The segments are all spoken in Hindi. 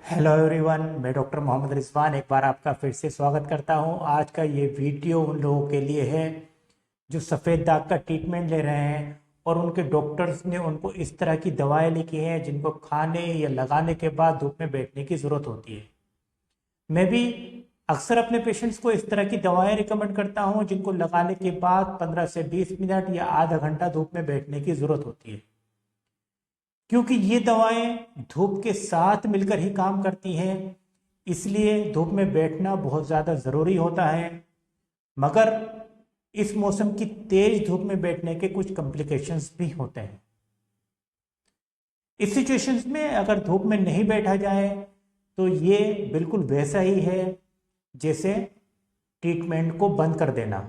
हेलो एवरीवन, मैं डॉक्टर मोहम्मद रिजवान एक बार आपका फिर से स्वागत करता हूं। आज का ये वीडियो उन लोगों के लिए है जो सफ़ेद दाग का ट्रीटमेंट ले रहे हैं और उनके डॉक्टर्स ने उनको इस तरह की दवाएं लिखी हैं जिनको खाने या लगाने के बाद धूप में बैठने की ज़रूरत होती है। मैं भी अक्सर अपने पेशेंट्स को इस तरह की दवाएं रिकमेंड करता हूं जिनको लगाने के बाद 15 से 20 मिनट या आधा घंटा धूप में बैठने की ज़रूरत होती है, क्योंकि ये दवाएं धूप के साथ मिलकर ही काम करती हैं। इसलिए धूप में बैठना बहुत ज़्यादा ज़रूरी होता है। मगर इस मौसम की तेज धूप में बैठने के कुछ कॉम्प्लिकेशंस भी होते हैं। इस सिचुएशंस में अगर धूप में नहीं बैठा जाए तो ये बिल्कुल वैसा ही है जैसे ट्रीटमेंट को बंद कर देना।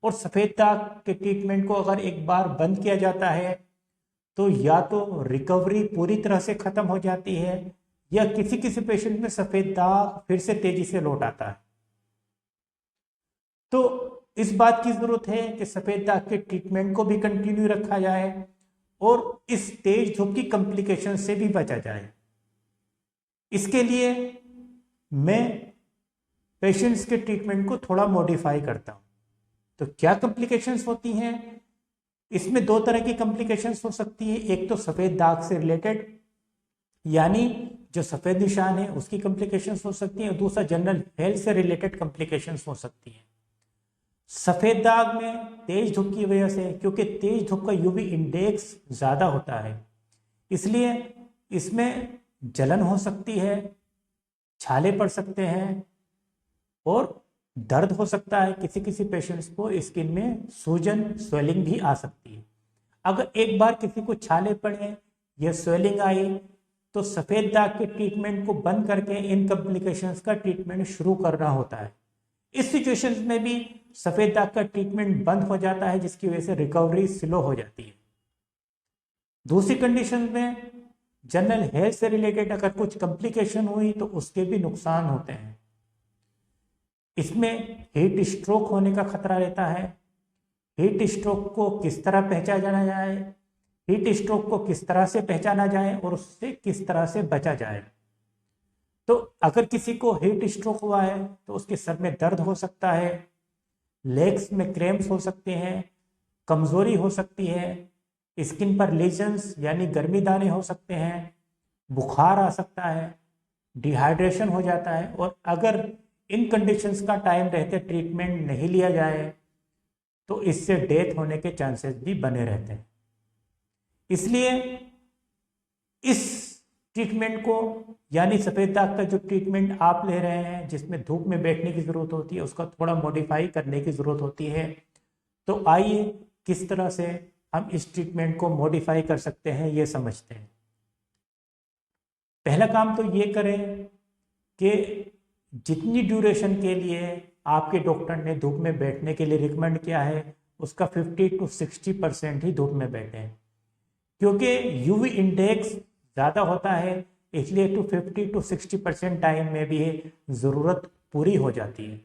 और सफ़ेद दाग के ट्रीटमेंट को अगर एक बार बंद किया जाता है तो या तो रिकवरी पूरी तरह से खत्म हो जाती है या किसी किसी पेशेंट में सफेद दाग फिर से तेजी से लौट आता है। तो इस बात की जरूरत है कि सफेद दाग के ट्रीटमेंट को भी कंटिन्यू रखा जाए और इस तेज धूप की कॉम्प्लिकेशन से भी बचा जाए। इसके लिए मैं पेशेंट्स के ट्रीटमेंट को थोड़ा मॉडिफाई करता हूं। तो क्या कॉम्प्लिकेशंस होती हैं? इसमें दो तरह की कॉम्प्लिकेशंस हो सकती है। एक तो सफ़ेद दाग से रिलेटेड, यानी जो सफ़ेद निशान है उसकी कॉम्प्लिकेशंस हो सकती है, और दूसरा जनरल हेल्थ से रिलेटेड कॉम्प्लिकेशंस हो सकती है। सफ़ेद दाग में तेज धूप की वजह से, क्योंकि तेज धूप का यूवी इंडेक्स ज़्यादा होता है, इसलिए इसमें जलन हो सकती है, छाले पड़ सकते हैं और दर्द हो सकता है। किसी किसी पेशेंट्स को स्किन में सूजन स्वेलिंग भी आ सकती है। अगर एक बार किसी को छाले पड़े या स्वेलिंग आई तो सफ़ेद दाग के ट्रीटमेंट को बंद करके इन कॉम्प्लिकेशंस का ट्रीटमेंट शुरू करना होता है। इस सिचुएशंस में भी सफ़ेद दाग का ट्रीटमेंट बंद हो जाता है, जिसकी वजह से रिकवरी स्लो हो जाती है। दूसरी कंडीशन में जनरल हेल्थ से रिलेटेड अगर कुछ कॉम्प्लिकेशन हुई तो उसके भी नुकसान होते हैं। इसमें हीट स्ट्रोक होने का खतरा रहता है। हीट स्ट्रोक को किस तरह पहचाना जाए, हीट स्ट्रोक को किस तरह से पहचाना जाए और उससे किस तरह से बचा जाए। तो अगर किसी को हीट स्ट्रोक हुआ है तो उसके सर में दर्द हो सकता है, लेग्स में क्रैम्प्स हो सकते हैं, कमजोरी हो सकती है, स्किन पर लीजन्स यानी गर्मी दाने हो सकते हैं, बुखार आ सकता है, डिहाइड्रेशन हो जाता है। और अगर इन कंडीशंस का टाइम रहते ट्रीटमेंट नहीं लिया जाए तो इससे डेथ होने के चांसेस भी बने रहते हैं। इसलिए इस ट्रीटमेंट को, यानी सफ़ेद दाग का जो ट्रीटमेंट आप ले रहे हैं जिसमें धूप में बैठने की ज़रूरत होती है, उसका थोड़ा मॉडिफाई करने की ज़रूरत होती है। तो आइए किस तरह से हम इस ट्रीटमेंट को मॉडिफाई कर सकते हैं ये समझते हैं। पहला काम तो ये करें कि जितनी ड्यूरेशन के लिए आपके डॉक्टर ने धूप में बैठने के लिए रिकमेंड किया है उसका 50 to 60% ही धूप में बैठें, क्योंकि यूवी इंडेक्स ज़्यादा होता है, इसलिए 50 to 60% टाइम में भी ज़रूरत पूरी हो जाती है।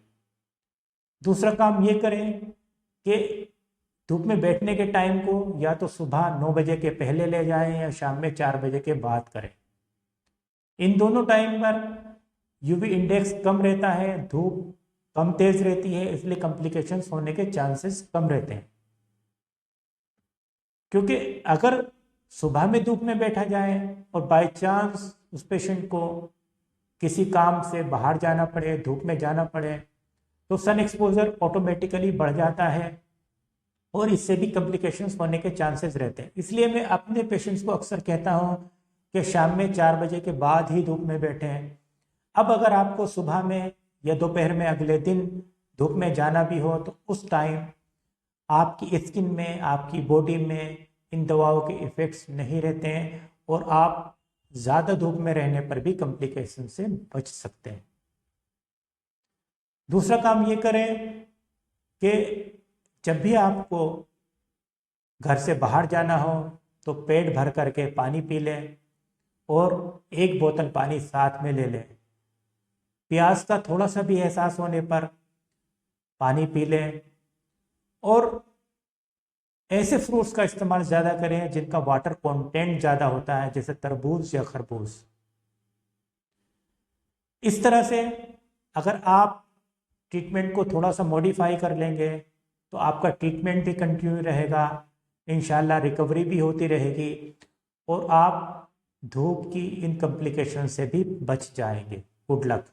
दूसरा काम ये करें कि धूप में बैठने के टाइम को या तो सुबह 9 बजे के पहले ले जाएं या शाम में 4 बजे के बाद करें। इन दोनों टाइम पर यूवी इंडेक्स कम रहता है, धूप कम तेज रहती है, इसलिए कॉम्प्लिकेशंस होने के चांसेस कम रहते हैं। क्योंकि अगर सुबह में धूप में बैठा जाए और बाय चांस उस पेशेंट को किसी काम से बाहर जाना पड़े, धूप में जाना पड़े, तो सन एक्सपोजर ऑटोमेटिकली बढ़ जाता है और इससे भी कॉम्प्लिकेशंस होने के चांसेस रहते हैं। इसलिए मैं अपने पेशेंट्स को अक्सर कहता हूं कि शाम में 4 बजे के बाद ही धूप में बैठें। अब अगर आपको सुबह में या दोपहर में अगले दिन धूप में जाना भी हो तो उस टाइम आपकी स्किन में, आपकी बॉडी में इन दवाओं के इफ़ेक्ट्स नहीं रहते हैं और आप ज़्यादा धूप में रहने पर भी कॉम्प्लिकेशन से बच सकते हैं। दूसरा काम ये करें कि जब भी आपको घर से बाहर जाना हो तो पेट भर करके पानी पी लें और 1 बोतल पानी साथ में ले लें। प्यास का थोड़ा सा भी एहसास होने पर पानी पी लें और ऐसे फ्रूट्स का इस्तेमाल ज़्यादा करें जिनका वाटर कंटेंट ज़्यादा होता है, जैसे तरबूज या खरबूज। इस तरह से अगर आप ट्रीटमेंट को थोड़ा सा मॉडिफाई कर लेंगे तो आपका ट्रीटमेंट भी कंटिन्यू रहेगा, इंशाल्लाह रिकवरी भी होती रहेगी और आप धूप की इन कॉम्प्लिकेशन से भी बच जाएंगे। Good luck.